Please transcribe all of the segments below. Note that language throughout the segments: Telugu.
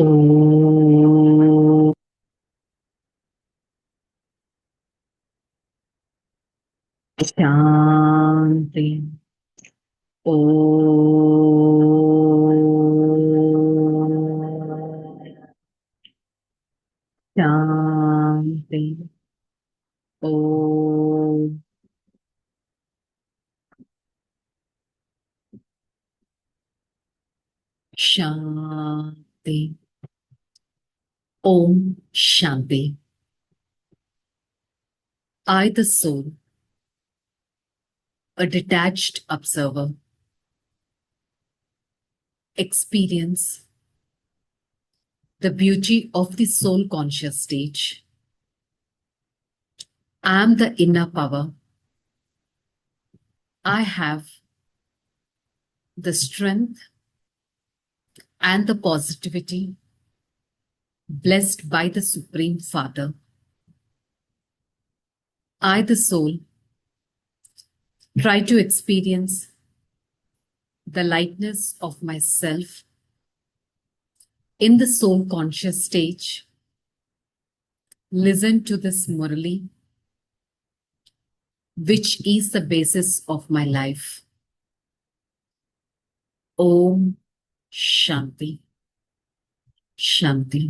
Om Shanti. Om Shanti. Om Shanti. Om Shanti. I, the soul, a detached observer, experience the beauty of the soul conscious stage. I am the inner power. I have the strength and the positivity blessed by the Supreme Father. I, the soul, try to experience the lightness of myself in the soul conscious stage. Listen to this Murali, which is the basis of my life. Om Shanti. Shanti.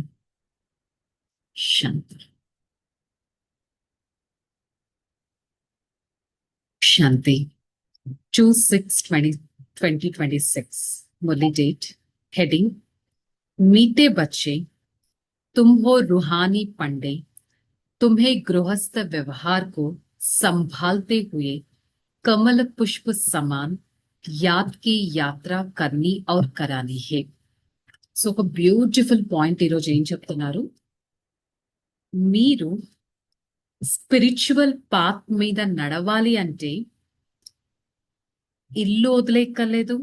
Shanti. Shanti. 2/6/2026. Murali date. Heading: मीठे बच्चे, तुम हो रूहानी पंडे, तुम्हें गृहस्थ व्यवहार को संभालते हुए कमल पुष्प समान याद की యాత్ర करनी और करानी है. సో ఒక బ్యూటిఫుల్ పాయింట్ ఈరోజు ఏం చెప్తున్నారు, మీరు స్పిరిచువల్ పాత్ మీద నడవాలి అంటే ఇల్లు వదిలేక్కర్లేదు,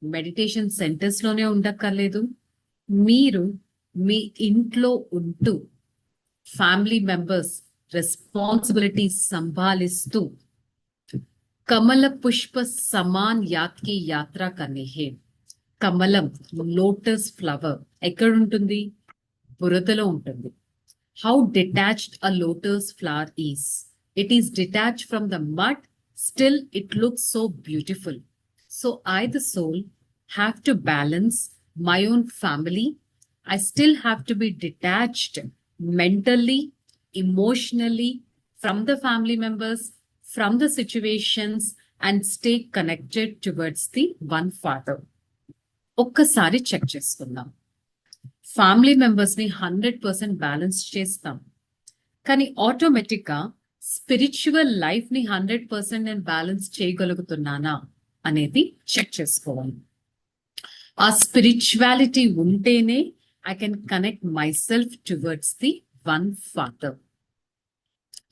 మెడిటేషన్ సెంటర్స్ లోనే ఉండక్కర్లేదు. మీరు మీ ఇంట్లో ఉంటూ ఫ్యామిలీ మెంబర్స్ రెస్పాన్సిబిలిటీస్ సంభాలిస్తూ కమల పుష్ప సమాన్ యాద్ కి యాత్ర కర్నీ హే. కమలం, లోటస్ ఫ్లవర్ ఎక్కడ ఉంటుంది? బురదలో ఉంటుంది. How detached a lotus flower is. It is detached from the mud, still it looks so beautiful. So I, the soul, have to balance my own family. I still have to be detached mentally, emotionally from the family members, from the situations, and stay connected towards the one Father. ఒక్కసారి చెక్ చేసుకుందాం. ఫ్యామిలీ మెంబర్స్ ని 100% బ్యాలెన్స్ చేస్తాం, కానీ ఆటోమేటిక్ గా స్పిరిచువల్ లైఫ్ ని 100% నేను బ్యాలెన్స్ చేయగలుగుతున్నానా అనేది చెక్ చేసుకోవాలి. ఆ స్పిరిచువాలిటీ ఉంటేనే I can connect myself towards the one father.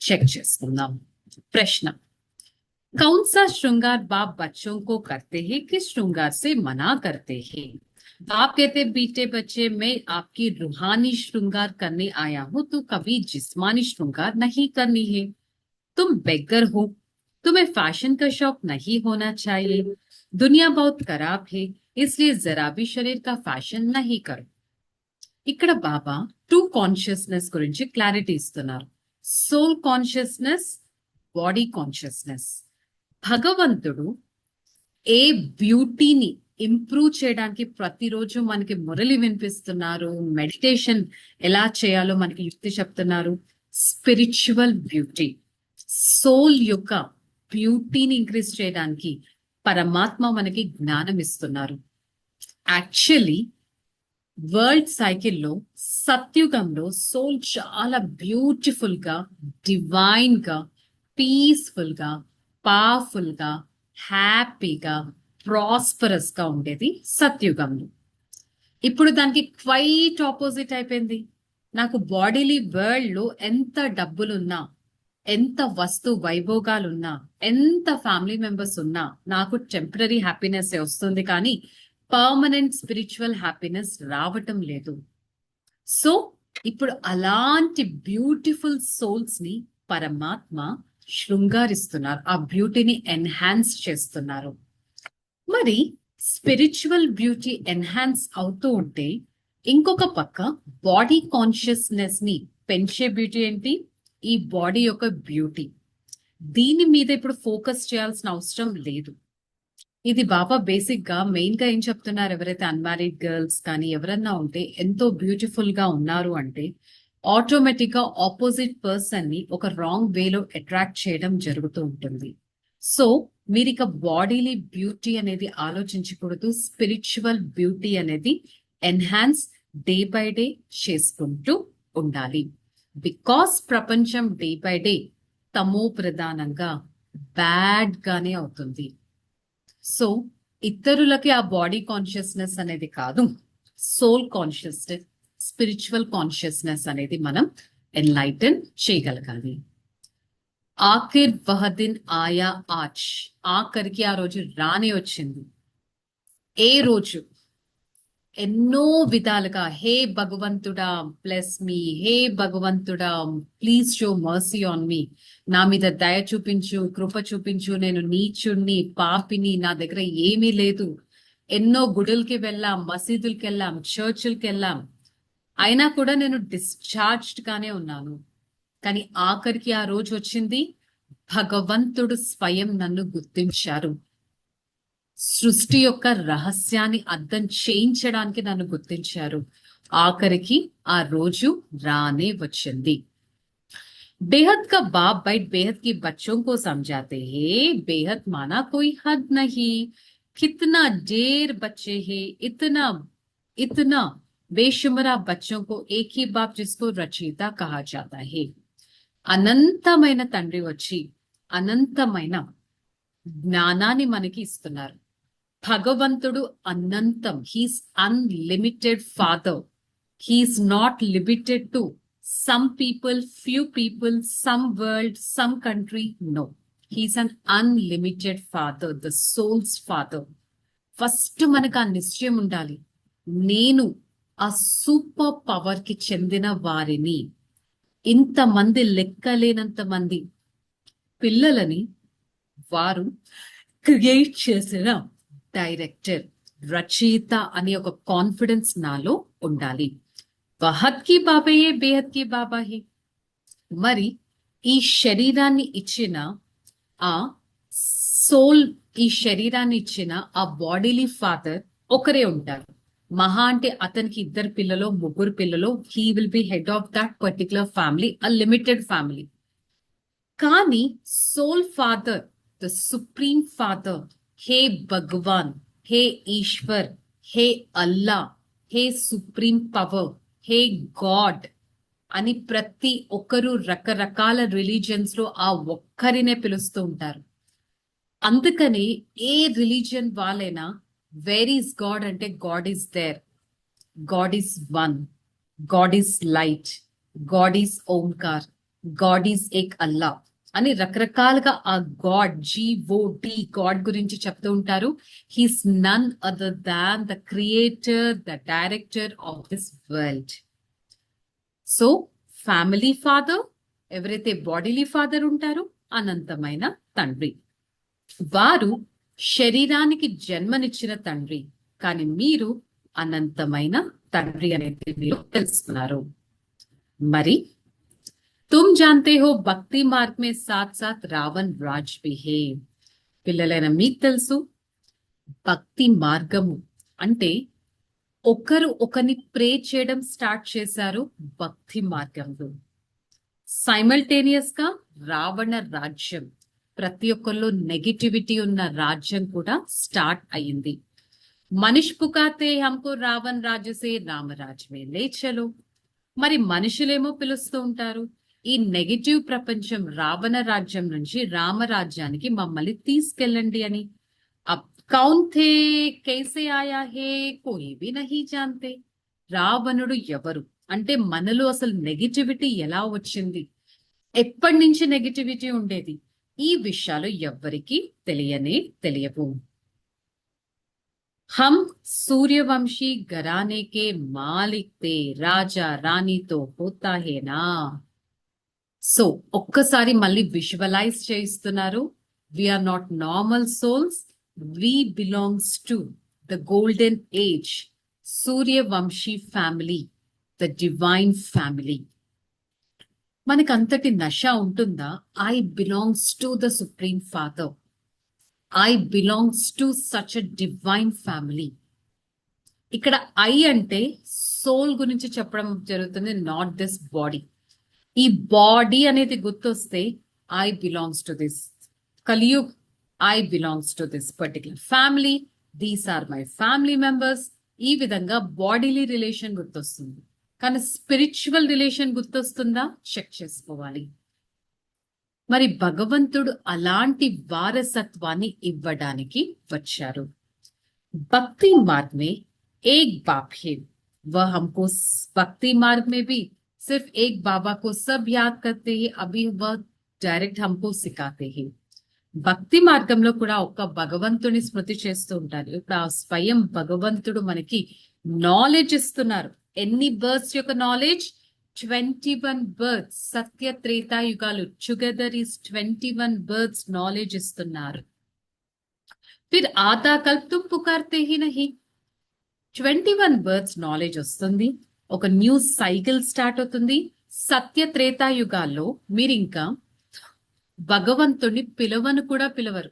Check చేసుకుందాం. ప్రశ్న: कौन सा श्रृंगार बाप बच्चों को करते हैं, किस श्रृंगार से मना करते हैं? बाप कहते बेटे बच्चे, मैं आपकी रूहानी श्रृंगार करने आया हूं, तो कभी जिस्मानी श्रृंगार नहीं करनी है. तुम बेगर हो, तुम्हें फैशन का शौक नहीं होना चाहिए. दुनिया बहुत खराब है, इसलिए जरा भी शरीर का फैशन नहीं करो. ఇక్కడ బాబా టూ కాన్షియస్నెస్ గురించి క్లారిటీ ఇస్తున్నారు. Soul consciousness, body consciousness. భగవంతుడు ఏ బ్యూటీని ఇంప్రూవ్ చేయడానికి ప్రతిరోజు మనకి మురళి వినిపిస్తున్నారు, మెడిటేషన్ ఎలా చేయాలో మనకి యుక్తి చెప్తున్నారు. స్పిరిచువల్ బ్యూటీ, సోల్ యొక్క బ్యూటీని ఇంక్రీజ్ చేయడానికి పరమాత్మ మనకి జ్ఞానం ఇస్తున్నారు. యాక్చువల్లీ వరల్డ్ సైకిల్లో సత్యుగంలో సోల్ చాలా బ్యూటిఫుల్ గా, డివైన్ గా, పీస్ఫుల్ గా, పవర్ఫుల్ గా, హ్యాపీగా, ప్రాస్పరస్ గా ఉండేది సత్యుగంలో. ఇప్పుడు దానికి క్వైట్ ఆపోజిట్ అయిపోయింది. నాకు బాడీలీ వరల్డ్ లో ఎంత డబ్బులున్నా, ఎంత వస్తు వైభోగాలున్నా, ఎంత ఫ్యామిలీ మెంబర్స్ ఉన్నా నాకు టెంపరీ హ్యాపీనెస్ వస్తుంది, కానీ పర్మనెంట్ స్పిరిచువల్ హ్యాపీనెస్ రావటం లేదు. సో ఇప్పుడు అలాంటి బ్యూటిఫుల్ సోల్స్ ని పరమాత్మ శృంగారిస్తున్నారు, ఆ బ్యూటీని ఎన్హాన్స్ చేస్తున్నారు. మరి స్పిరిచువల్ బ్యూటీ ఎన్హాన్స్ అవుతూ ఉంటే ఇంకొక పక్క బాడీ కాన్షియస్నెస్ ని పెంచే బ్యూటీ ఏంటి? ఈ బాడీ యొక్క బ్యూటీ. దీని మీద ఇప్పుడు ఫోకస్ చేయాల్సిన అవసరం లేదు. ఇది బాబా బేసిక్ గా మెయిన్ గా ఏం చెప్తున్నారు, ఎవరైతే అన్మ్యారీడ్ గర్ల్స్ కానీ ఎవరన్నా ఉంటే ఎంతో బ్యూటిఫుల్ గా ఉన్నారు అంటే ఆటోమేటిక్ గా ఆపోజిట్ పర్సన్ ని ఒక రాంగ్ వేలో అట్రాక్ట్ చేయడం జరుగుతూ ఉంటుంది. సో మీరు ఇక బాడీలీ బ్యూటీ అనేది ఆలోచించకూడదు, స్పిరిచువల్ బ్యూటీ అనేది ఎన్హాన్స్ డే బై డే చేసుకుంటూ ఉండాలి. బికాస్ ప్రపంచం డే బై డే తమో ప్రధానంగా బ్యాడ్ గానే అవుతుంది. సో ఇతరులకి ఆ బాడీ కాన్షియస్నెస్ అనేది కాదు, సోల్ కాన్షియస్నెస్, స్పిరిచువల్ కాన్షియస్నెస్ అనేది మనం ఎన్లైటన్ చేయగలగాలి. ఆఖిర్ వహ దిన్ ఆయా ఆజ్, ఆఖరికి ఆ రోజు రానే వచ్చింది. ఏ రోజు? ఎన్నో విధాలుగా హే భగవంతుడా బ్లెస్ మీ, హే భగవంతుడా please show mercy on me, నా మీద దయ చూపించు, కృప చూపించు, నేను నీచుణ్ణి, పాపిని, నా దగ్గర ఏమీ లేదు. ఎన్నో గుడులకి వెళ్ళాం, మసీదులకి వెళ్ళాం, చర్చిలకి వెళ్ళాం, అయినా కూడా నేను డిశ్చార్జ్డ్ గానే ఉన్నాను. కానీ ఆఖరికి ఆ రోజు వచ్చింది, భగవంతుడు స్వయం నన్ను గుర్తించారు. సృష్టి యొక్క రహస్యాన్ని అర్థం చేయించడానికి నన్ను గుర్తించారు. ఆఖరికి ఆ రోజు రానే వచ్చింది. बेहद का बाप बैठ बेहद की बच्चों को समझाते हैं, बेहद माना कोई हद नहीं, कितना ढेर बच्चे हैं, इतना इतना बेशुमार बच्चों को एक ही बाप जिसको रचयिता कहा जाता है. అనంతమైన తండ్రి వచ్చి అనంతమైన జ్ఞానాన్ని మనకి ఇస్తున్నారు. భగవంతుడు అనంతం, he's unlimited father. He's not limited to some people, few people, some world, some country. No, he's an unlimited father, the soul's father. First మనకు ఆ నిశ్చయం ఉండాలి, నేను ఆ సూపర్ పవర్ కి చెందిన వారిని. ఇంతమంది లెక్కలేనంత మంది పిల్లలని వారు క్రియేట్ చేసిన డైరెక్టర్, రచయిత అనే ఒక కాన్ఫిడెన్స్ నాలో ఉండాలి. బహత్ కి బాబాయే బేహద్ కి బాబాహే. మరి ఈ శరీరాన్ని ఇచ్చిన ఆ సోల్, ఈ శరీరాన్ని ఇచ్చిన ఆ బాడీలీ ఫాదర్ ఒకరే ఉంటారు. మహా అంటే అతనికి 2 పిల్లలు 3 పిల్లలు, he will be head of that particular family, a limited family. కానీ soul father, the supreme father, హే భగవాన్, హే ఈశ్వర్, హే అల్లా, హే సుప్రీం పవర్, హే గాడ్ అని ప్రతి ఒక్కరు రకరకాల రిలీజియన్స్ లో ఆ ఒక్కరినే పిలుస్తూ ఉంటారు. అందుకని ఏ రిలీజియన్ వాళ్ళైనా వేర్ ఈస్ గాడ్ అంటే God is there, God is one, God is light, God is Omkar, God is ఏక్ అల్లా అని రకరకాలుగా ఆ గాడ్, GOD, గాడ్ గురించి చెప్తూ ఉంటారు. He's none other than the creator, the director of this world. So family father, ఎవరైతే బాడీలీ ఫాదర్ ఉంటారో అనంతమైన తండ్రి, వారు శరీరానికి జన్మనిచ్చిన తండ్రి. కానీ మీరు అనంతమైన తండ్రి అనేది మీరు తెలుసుకున్నారు. మరి तुम जानते हो భక్తి మార్గ్ మే సాత్ సాత్ రావణ్ రాజ్ భీ హే. పిల్లలైన మీకు తెలుసు, భక్తి మార్గము అంటే ఒకరు ఒకరిని ప్రే చేయడం స్టార్ట్ చేశారు భక్తి మార్గంలో. సైమల్టేనియస్ గా రావణ రాజ్యం, ప్రతి ఒక్కరిలో నెగటివిటీ ఉన్న రాజ్యం కూడా స్టార్ట్ అయింది. మనిషి పుకాతే హంకో రావణ్ రాజ్య సే రామరాజ్ మే లే చలో. మరి మనుషులేమో పిలుస్తూ ఉంటారు, ఈ నెగటివ్ ప్రపంచం రావణ రాజ్యం నుంచి రామరాజ్యానికి మమ్మల్ని తీసుకెళ్ళండి అని. అబ్ కౌన్ థే, కైసే ఆయా హే, కోయి భీ నహీ జాన్తే. రావణుడు ఎవరు అంటే మనలో అసలు నెగటివిటీ ఎలా వచ్చింది, ఎప్పటి నుంచి నెగటివిటీ ఉండేది, ఈ విషయాలు ఎవ్వరికీ తెలియవు. हम सूर्यवंशी घराने के मालिक थे, राजा रानी तो होता है ना. సో ఒక్కసారి మళ్ళీ విజువలైజ్ చేయిస్తున్నారు, we are not normal souls, we belongs to the golden age. Suryavanshi family, the divine family. మనకి అంతటి నష ఉంటుందా? I belongs to the supreme father, I belongs to such a divine family. ఇక్కడ ఐ అంటే సోల్ గురించి చెప్పడం జరుగుతుంది, నాట్ దిస్ బాడీ. ఈ బాడీ అనేది గుర్తొస్తే I belongs to this Kaliyug, I belongs to this particular family, these are my family members. ఈ విధంగా బాడీలీ రిలేషన్ గుర్తొస్తుంది, కానీ స్పిరిచువల్ రిలేషన్ గుర్తొస్తుందా? చెక్ చేసుకోవాలి. మరి భగవంతుడు అలాంటి వారసత్వాన్ని ఇవ్వడానికి వచ్చారు. భక్తి మార్గ్ మే ఏక్ బాప్ హే, वह हमको भक्ति मार्ग में भी सिर्फ एक बाबा को सब याद करते हैं, अभी वह डायरेक्ट हमको सिखाते हैं. భక్తి మార్గంలో కూడా ఒక్క భగవంతుని స్మృతి చేస్తూ ఉంటారు. ఇప్పుడు ఆ స్వయం భగవంతుడు మనకి నాలెడ్జ్ ఇస్తున్నారు. ఎన్ని బర్త్స్ యొక్క నాలెడ్జ్? 21 బర్త్స్. సత్య త్రేతాయుగాలు టుగెదర్ ఈస్ 21 బర్త్స్ నాలెడ్జ్ ఇస్తున్నారు. ఫిర్ ఆదా కల్ప్ తుమ్ పుకార్తే హీ నహీ. 21 బర్త్స్ నాలెడ్జ్ వస్తుంది, ఒక న్యూ సైకిల్ స్టార్ట్ అవుతుంది. సత్య త్రేతాయుగాల్లో మీరు ఇంకా భగవంతుడిని పిలవను కూడా పిలవరు,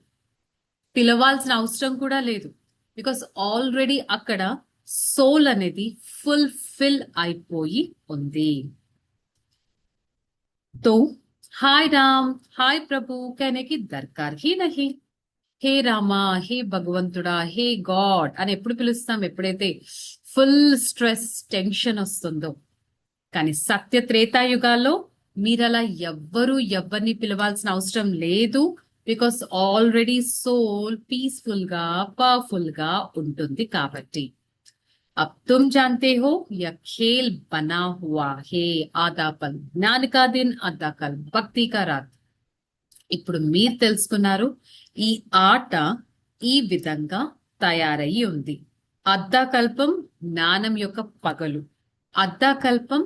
పిలవాల్సిన అవసరం కూడా లేదు. బికాస్ ఆల్రెడీ అక్కడ సోల్ అనేది ఫుల్ఫిల్ అయిపోయి ఉంది. తో హాయ్ రామ్, హాయ్ ప్రభు कहने की दरकार ही नहीं. హే రామా, హే భగవంతుడా, హే గాడ్ అని ఎప్పుడు పిలుస్తాం? ఎప్పుడైతే ఫుల్ స్ట్రెస్, టెన్షన్ వస్తుందో. కానీ సత్య త్రేతాయుగాల్లో మీరలా ఎవరిని పిలవాల్సిన అవసరం లేదు. బికాస్ ఆల్రెడీ సోల్ పీస్ఫుల్ గా, పవర్ఫుల్ గా ఉంటుంది కాబట్టి. अब तुम जानते हो यह खेल बना हुआ है, आधा पल ज्ञान का दिन, आधा कल भक्ति का रात. ఇప్పుడు మీరు తెలుసుకున్నారు, ఈ ఆట ఈ విధంగా తయారయ్యి ఉంది. అర్ధకల్పం జ్ఞానం యొక్క పగలు, అర్ధకల్పం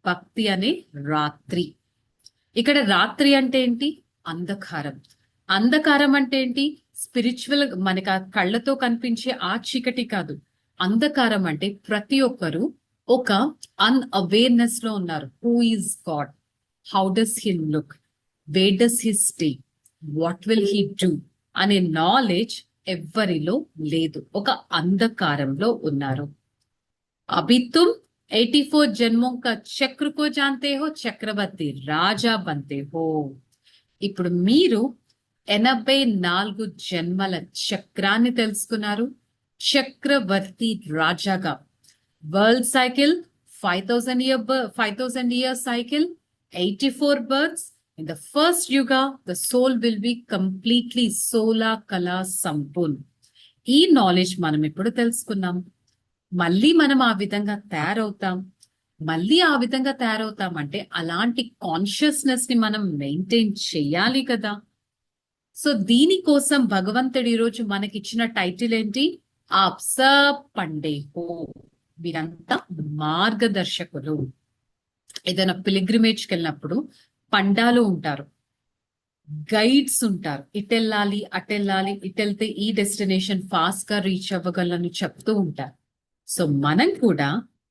భక్తి అనే రాత్రి. ఇక్కడ రాత్రి అంటే ఏంటి? అంధకారం. అంధకారం అంటే ఏంటి? స్పిరిచువల్, మనకి ఆ కళ్ళతో కనిపించే ఆ చీకటి కాదు. అంధకారం అంటే ప్రతి ఒక్కరు ఒక అన్అవేర్నెస్ లో ఉన్నారు. Who is God, how does he look, where does he stay, what will he do అనే నాలెడ్జ్ ఎవ్వరిలో లేదు. ఒక అంధకారంలో ఉన్నారు. అభి తుమ్ 84 జన్మోं का చక్ర కో జాంతే హో, చక్రవర్తి రాజా బంతే హో. ఇప్పుడు మీరు 84 జన్మల చక్రాన్ని తెలుసుకున్నారు, చక్రవర్తి రాజాగా. World cycle 5000 year cycle, 84 births. In the first yuga, the soul will be completely sola kala sampun. ఈ నాలెడ్జ్ మనం ఎప్పుడు తెలుసుకున్నాం? మళ్ళీ మనం ఆ విధంగా తయారవుతాం. మళ్ళీ ఆ విధంగా తయారవుతాం అంటే అలాంటి కాన్షియస్నెస్ ని మనం మెయింటైన్ చేయాలి కదా. సో దీనికోసం భగవంతుడు ఈరోజు మనకి ఇచ్చిన టైటిల్ ఏంటి? ఆప్ సబ్ పండే హో. మీరంతా మార్గదర్శకులు. ఏదైనా పిలిగ్రిమేజ్కి వెళ్ళినప్పుడు పండాలు ఉంటారు, గైడ్స్ ఉంటారు. ఇటెళ్ళాలి, అటెళ్ళాలి, ఇటెళ్తే ఈ డెస్టినేషన్ ఫాస్ట్ గా రీచ్ అవ్వగలని చెప్తూ ఉంటారు. సో మనం కూడా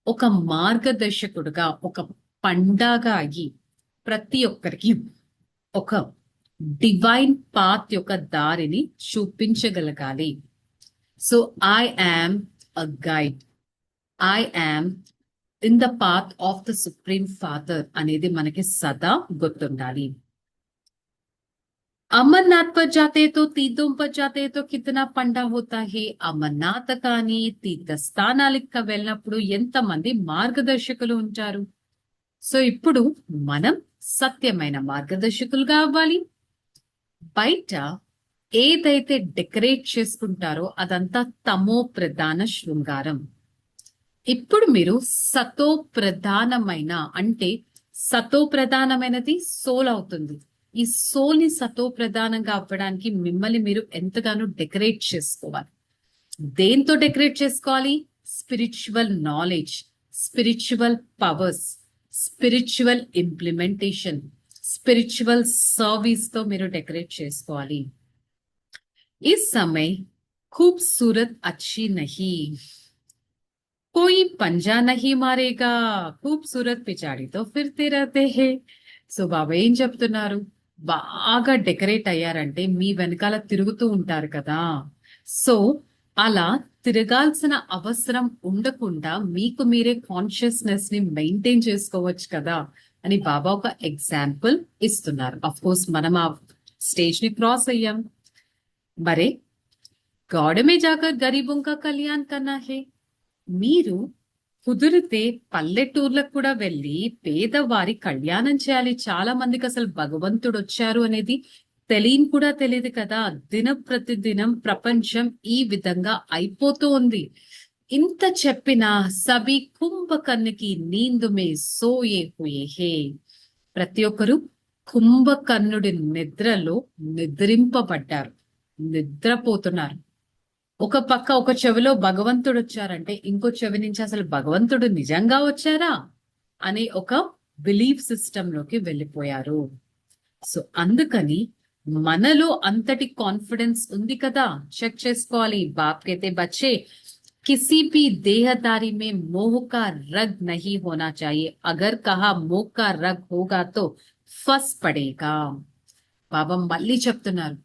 ఒక మార్గదర్శకుడుగా, ఒక పండాగా అయ్యి ప్రతి ఒక్కరికి ఒక డివైన్ పాత్ యొక్క దారిని చూపించగలగాలి. So I am a guide, I am in the path of the supreme father అనేది మనకి సదా గుర్తుండాలి. अमरनाथ पर जाते तो तीर्थों पर जाते तो कितना పండా होता है. అమర్నాథ్ కానీ తీర్థస్థానాలకు వెళ్ళినప్పుడు ఎంతమంది మార్గదర్శకులు ఉంటారు. సో ఇప్పుడు మనం సత్యమైన మార్గదర్శకులుగా అవ్వాలి. బయట ఏదైతే డెకరేట్ చేసుకుంటారో అదంతా తమో ప్రధాన శృంగారం. ఇప్పుడు మీరు సతో ప్రధానమైన, అంటే సతో ప్రధానమైనది సోల్ అవుతుంది. ఈ సోల్ ని సతో ప్రధానంగా అవ్వడానికి మిమ్మల్ని మీరు ఎంతగానో డెకరేట్ చేసుకోవాలి. దేంతో డెకరేట్ చేసుకోవాలి? Spiritual knowledge, spiritual powers, spiritual implementation, spiritual service తో మీరు డెకరేట్ చేసుకోవాలి. ఈ సమయ खूबसूरत अच्छी नहीं. कोई पंजा नहीं मारेगा खूबसूरत पिचाड़ी तो फिरते रहते హే. సో బాబా ఏం చెప్తున్నారు? బాగా డెకరేట్ అయ్యారంటే మీ వెనకాల తిరుగుతూ ఉంటారు కదా. సో అలా తిరగాల్సిన అవసరం ఉండకుండా మీకు మీరే కాన్షియస్నెస్ ని మెయింటైన్ చేసుకోవచ్చు కదా అని బాబా ఒక ఎగ్జాంపుల్ ఇస్తున్నారు. అఫ్ కోర్స్ మనం ఆ స్టేజ్ ని క్రాస్ అయ్యాం. మరే గౌड़ में जाकर गरीबों का कल्याण करना है. మీరు కుదిరితే పల్లెటూర్లకు కూడా వెళ్ళి పేదవారి కళ్యాణం చేయాలి. చాలా మందికి అసలు భగవంతుడు వచ్చారు అనేది తెలియని కూడా తెలియదు కదా. ప్రతిదినం ప్రపంచం ఈ విధంగా అయిపోతూ ఉంది. ఇంత చెప్పినా సభి కుంభకర్ణకి నీందు మే సోయే హుయే హే. ప్రతి ఒక్కరు కుంభకర్ణుడి నిద్రలో నిద్రింపబడ్డారు, నిద్రపోతున్నారు. ఒక పక్క ఒక చెవిలో భగవంతుడు వచ్చారంటే ఇంకో చెవి నుంచి అసలు భగవంతుడు నిజంగా వచ్చారా అనే ఒక బిలీఫ్ సిస్టమ్ లోకి వెళ్ళిపోయారు. సో అందుకని మనలో అంతటి కాన్ఫిడెన్స్ ఉంది కదా, చెక్ చేసుకోవాలి. బాప్కైతే బచ్చే किसी भी देहदारी में मोह का रग नहीं होना चाहिए. अगर कहा मोह का रग होगा तो फंस पड़ेगा. బాబా మళ్ళీ చెప్తున్నారు,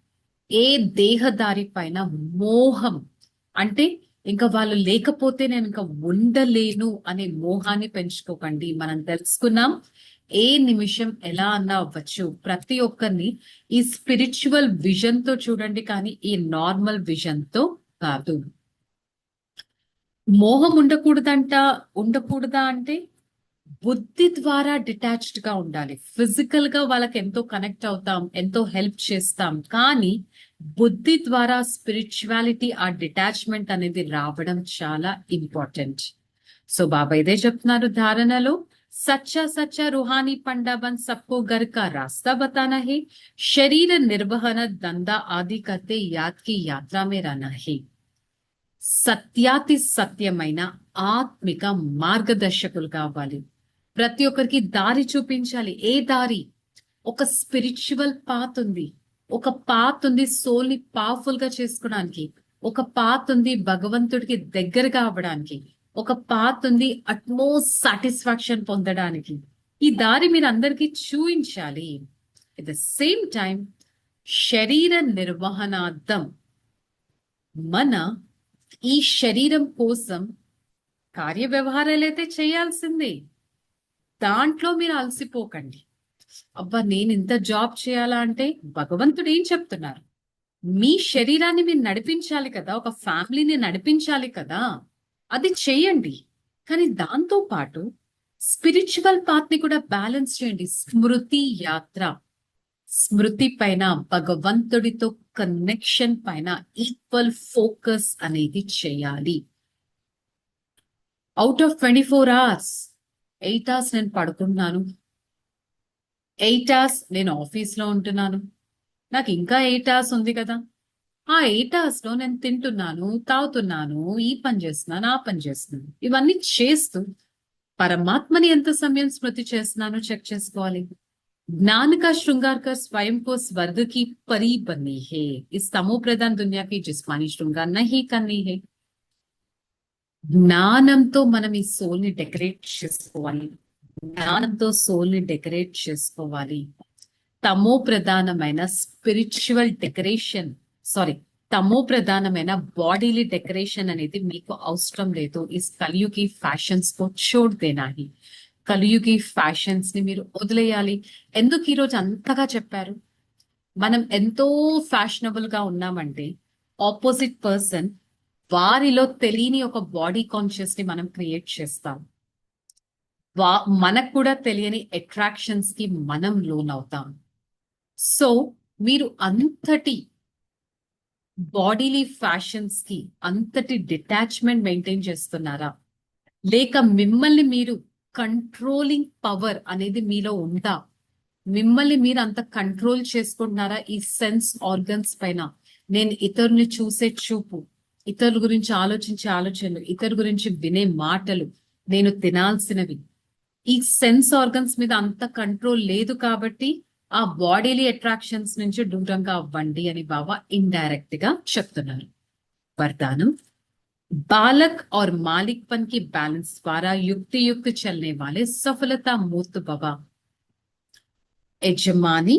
ఏ దేహదారి పైన మోహం అంటే ఇంకా వాళ్ళు లేకపోతే నేను ఇంకా ఉండలేను అనే మోహాన్ని పెంచుకోకండి. మనం తెలుసుకున్నాం ఏ నిమిషం ఎలా అన్నా అవ్వచ్చు. ప్రతి ఒక్కరిని ఈ స్పిరిచువల్ విజన్ తో చూడండి, కానీ ఈ నార్మల్ విజన్ తో కాదు. మోహం ఉండకూడదా అంటే బుద్ధి ద్వారా డిటాచ్డ్ గా ఉండాలి. ఫిజికల్ గా వాళ్ళకి ఎంతో కనెక్ట్ అవుతాం, ఎంతో హెల్ప్ చేస్తాం, కానీ బుద్ధి ద్వారా స్పిరిచువాలిటీ ఆ డిటాచ్మెంట్ అనేది రావడం చాలా ఇంపార్టెంట్. సో బాబా ఇదే చెప్తున్నారు ధారణలో, సచ్చా సచ్చా रूहानी पंडा बन सबको घर का रास्ता बताना है. शरीर निर्वहन धंधा आदि करते याद की यात्रा में रहना है. సత్యాతి సత్యమైన ఆత్మిక మార్గదర్శకులు కావాలి. ప్రతి ఒక్కరికి దారి చూపించాలి. ఏ దారి? ఒక స్పిరిచువల్ పాత్ ఉంది, ఒక పాత్ ఉంది సోల్ ని పవర్ఫుల్ గా చేసుకోవడానికి, ఒక పాత్ ఉంది భగవంతుడికి దగ్గరగా అవ్వడానికి, ఒక పాత్ ఉంది అట్మోస్ట్ సాటిస్ఫాక్షన్ పొందడానికి. ఈ దారి మీరు అందరికీ చూపించాలి. ఎట్ ద సేమ్ టైం శరీర నిర్వహణార్థం మన ఈ శరీరం కోసం కార్య వ్యవహారాలైతే చేయాల్సిందే. దాంట్లో మీరు అలసిపోకండి. అబ్బా నేను ఇంత జాబ్ చేయాలా అంటే భగవంతుడు ఏం చెప్తున్నారు? మీ శరీరాన్ని మీరు నడిపించాలి కదా, ఒక ఫ్యామిలీని నడిపించాలి కదా, అది చేయండి. కానీ దాంతో పాటు స్పిరిచువల్ పాత్ ని కూడా బ్యాలెన్స్ చేయండి. స్మృతి యాత్ర, స్మృతి పైన, భగవంతుడితో కనెక్షన్ పైన ఈక్వల్ ఫోకస్ అనేది చేయాలి. అవుట్ ఆఫ్ 24 hours 8 hours నేను పడుకుంటున్నాను, 8 hours నేను ఆఫీస్ లో ఉంటున్నాను, నాకు ఇంకా 8 hours ఉంది కదా. ఆ 8 hours లో నేను తింటున్నాను, తాగుతున్నాను, ఈ పని చేస్తున్నాను, ఆ పని చేస్తున్నాను. ఇవన్నీ చేస్తూ పరమాత్మని ఎంత సమయం స్మృతి చేస్తున్నానో చెక్ చేసుకోవాలి. ज्ञान का श्रृंगार कर स्वयं को स्वर्ग की परी बननी है. इस तमो प्रधान दुनिया की जिस्मानी श्रृंगार नहीं करनी है. జ్ఞానంతో మనం ఈ సోల్ ని డెకరేట్ చేసుకోవాలి. జ్ఞానంతో సోల్ ని డెకరేట్ చేసుకోవాలి. తమో ప్రధానమైన స్పిరిచువల్ డెకరేషన్, తమో ప్రధానమైన బాడీలీ డెకరేషన్ అనేది మీకు అవసరం లేదు. ఈ కలియుగి ఫ్యాషన్స్ కు చోట్ దేనా హి. కలియుగి ఫ్యాషన్స్ ని మీరు వదిలేయాలి. ఎందుకు ఈరోజు అంతగా చెప్పారు? మనం ఎంతో ఫ్యాషనబుల్ గా ఉన్నామంటే ఆపోజిట్ పర్సన్ వారిలో తెలియని ఒక బాడీ కాన్షియస్ ని మనం క్రియేట్ చేస్తాం. మనకు కూడా తెలియని అట్రాక్షన్స్ కి మనం లోన్ అవుతాం. సో మీరు అంతటి బాడీలీ ఫ్యాషన్స్ కి అంతటి డిటాచ్మెంట్ మెయింటైన్ చేస్తున్నారా, లేక మిమ్మల్ని మీరు కంట్రోలింగ్ పవర్ అనేది మీలో ఉందా? మిమ్మల్ని మీరు అంత కంట్రోల్ చేసుకుంటున్నారా ఈ సెన్స్ ఆర్గన్స్ పైన? నేను ఇతరుని చూసే చూపు, ఇతరుల గురించి ఆలోచించే ఆలోచనలు, ఇతరుల గురించి వినే మాటలు, నేను తినాల్సినవి, ఈ సెన్స్ ఆర్గన్స్ మీద అంత కంట్రోల్ లేదు కాబట్టి ఆ బాడీలీ అట్రాక్షన్స్ నుంచి దూరంగా అవ్వండి అని బాబా ఇండైరెక్ట్ గా చెప్తున్నారు. వరదానం, बालक और मालिकपन की बैलेंस द्वारा युक्ति युक्त चलने वाले सफलता मूर्त भव యజమాని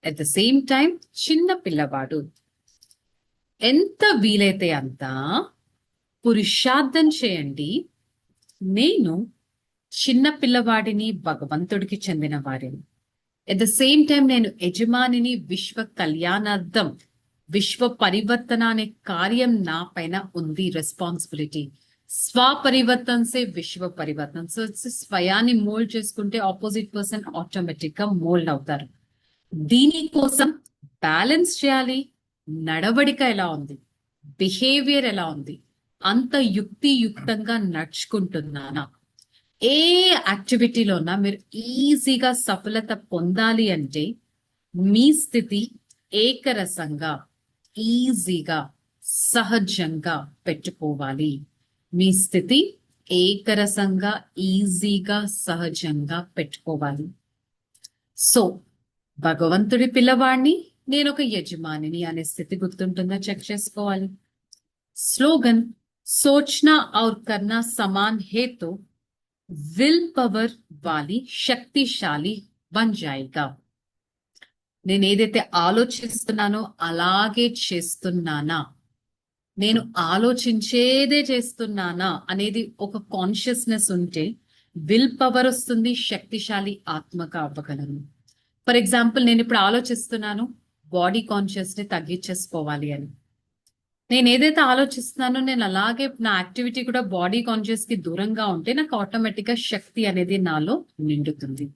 అట్ ద సేమ్ టైం చిన్న పిల్లవాడు. ఎంత వీలైతే అంత పురుషార్థం చేయండి. నేను చిన్న పిల్లవాడిని, భగవంతుడికి చెందిన వాడిని. ఎట్ ద సేమ్ టైం నేను యజమానిని, విశ్వ కళ్యాణార్థం, విశ్వ పరివర్తన అనే కార్యం నా పైన ఉంది, రెస్పాన్సిబిలిటీ. స్వపరివర్తన సే విశ్వ పరివర్తన. సో స్వయాన్ని మోల్డ్ చేసుకుంటే ఆపోజిట్ పర్సన్ ఆటోమేటిక్ గా మోల్డ్ అవుతారు. దీనికోసం బ్యాలెన్స్ చేయాలి. నడవడిక ఎలా ఉంది, బిహేవియర్ ఎలా ఉంది, అంత యుక్తియుక్తంగా నడుచుకుంటున్నానా? ఏ యాక్టివిటీలోనా మీరు ఈజీగా సఫలత పొందాలి అంటే మీ స్థితి ఏకరసంగా, ఈజీగా, సహజంగా పెట్టుకోవాలి. మీ స్థితి ఏకరసంగా, ఈజీగా, సహజంగా పెట్టుకోవాలి. సో భగవంతుడి పిల్లవాడిని, నేను ఒక యజమానిని అనే స్థితి గుర్తుంటుందా చెక్ చేసుకోవాలి. స్లోగన్ సోచనా ఔర్ కర్నా సమాన్ హే తో విల్ పవర్ వాली శక్తిశాలి బన్ జాయేగా. నేను ఏదైతే ఆలోచిస్తున్నానో అలాగే చేస్తున్నానా, నేను ఆలోచించేదే చేస్తున్నానా అనేది ఒక కాన్షియస్నెస్ ఉంటే విల్ పవర్ వస్తుంది, శక్తిశాలి ఆత్మగా అవ్వగలను. ఫర్ ఎగ్జాంపుల్, నేను ఇప్పుడు ఆలోచిస్తున్నాను బాడీ కాన్షియస్ ని తగ్గించేసుకోవాలి అని. నేను ఏదైతే ఆలోచిస్తున్నానో నేను అలాగే నా యాక్టివిటీ కూడా బాడీ కాన్షియస్ కి దూరంగా ఉంటే నాకు ఆటోమేటిక్ గా శక్తి అనేది నాలో నిండుతుంది.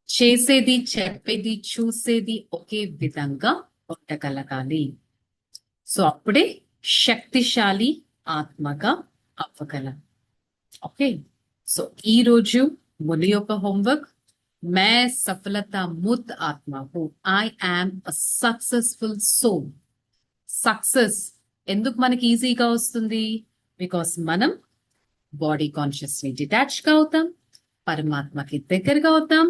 చేసేది, చెప్పేది, చూసేది ఒకే విధంగా ఉండగలగాలి. సో అప్పుడే శక్తిశాలి ఆత్మగా అవ్వగలం. ఓకే, సో ఈ రోజు ముని యొక్క హోంవర్క్, मैं सफलता मुक्त आत्मा हूं. I am a successful soul. Success ఎందుకు మనకి ఈజీగా వస్తుంది? బికాస్ మనం బాడీ కాన్షియస్ ని డిటాచ్ గా అవుతాం, పరమాత్మకి దగ్గరగా అవుతాం.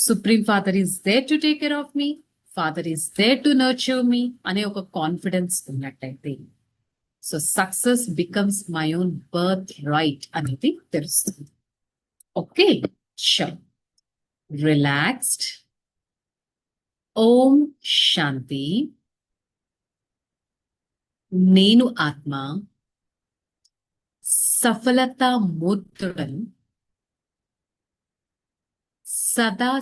Supreme father is there to take care of me, father is there to nurture me అనే ఒక కాన్ఫిడెన్స్ ఉన్నట్టయితే, so success becomes my own birth right అనేది తెలుస్తుంది. Okay, sure. రిలాక్స్డ్. ఓం శాంతి. నేను ఆత్మ సఫలత మూర్తుడను. సదా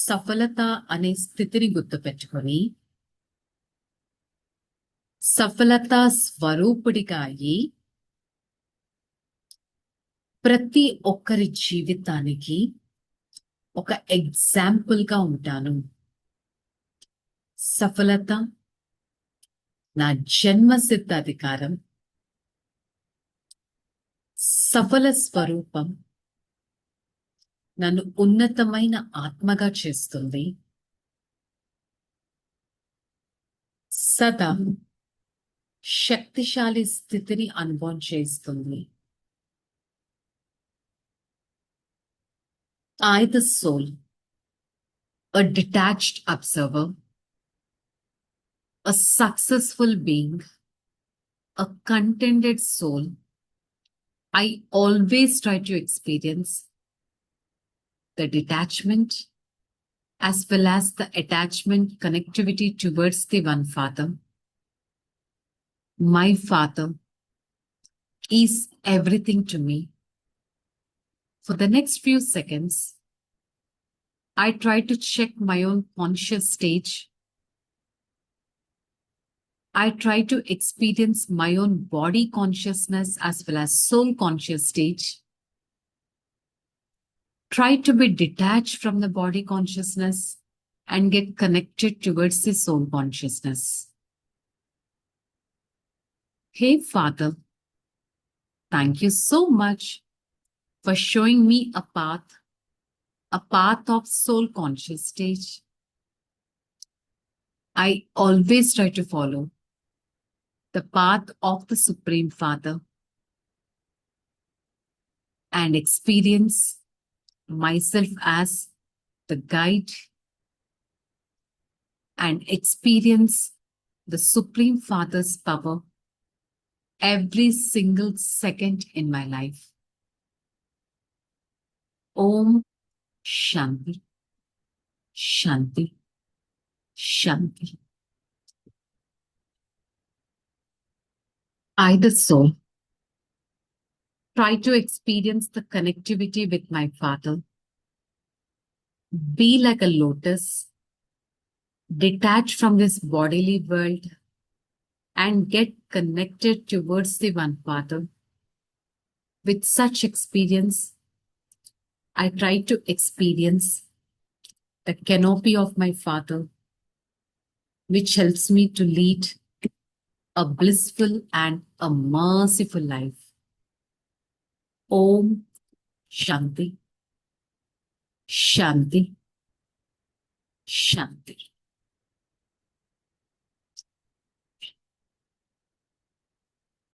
సఫలత అనే స్థితిని గుర్తుపెట్టుకొని సఫలత స్వరూపుడిగా అయి ప్రతి ఒక్కరి జీవితానికి ఒక ఎగ్జాంపుల్ గా ఉంటాను. సఫలత నా జన్మసిద్ధ అధికారం. సఫల స్వరూపం నన్ను ఉన్నతమైన ఆత్మగా చేస్తుంది. సదా శక్తిశాలి స్థితిని అనుభవం చేస్తుంది. I, the soul, a detached observer, a successful being, a contented soul, I always try to experience the detachment as well as the attachment connectivity towards the One Father. My Father is everything to me. For the next few seconds, I try to check my own conscious stage. I try to experience my own body consciousness as well as soul conscious stage. Try to be detached from the body consciousness and get connected towards the soul consciousness. Hey Father, thank you so much for showing me a path of soul conscious stage. I always try to follow the path of the Supreme Father and experience myself as the guide and experience the Supreme Father's power every single second in my life. Om Shanti, Shanti, Shanti. I, the soul, try to experience the connectivity with my Father. Be like a lotus, detach from this bodily world and get connected towards the One Father. With such experience, I try to experience the canopy of my Father, which helps me to lead a blissful and a merciful life. Om Shanti, Shanti, Shanti.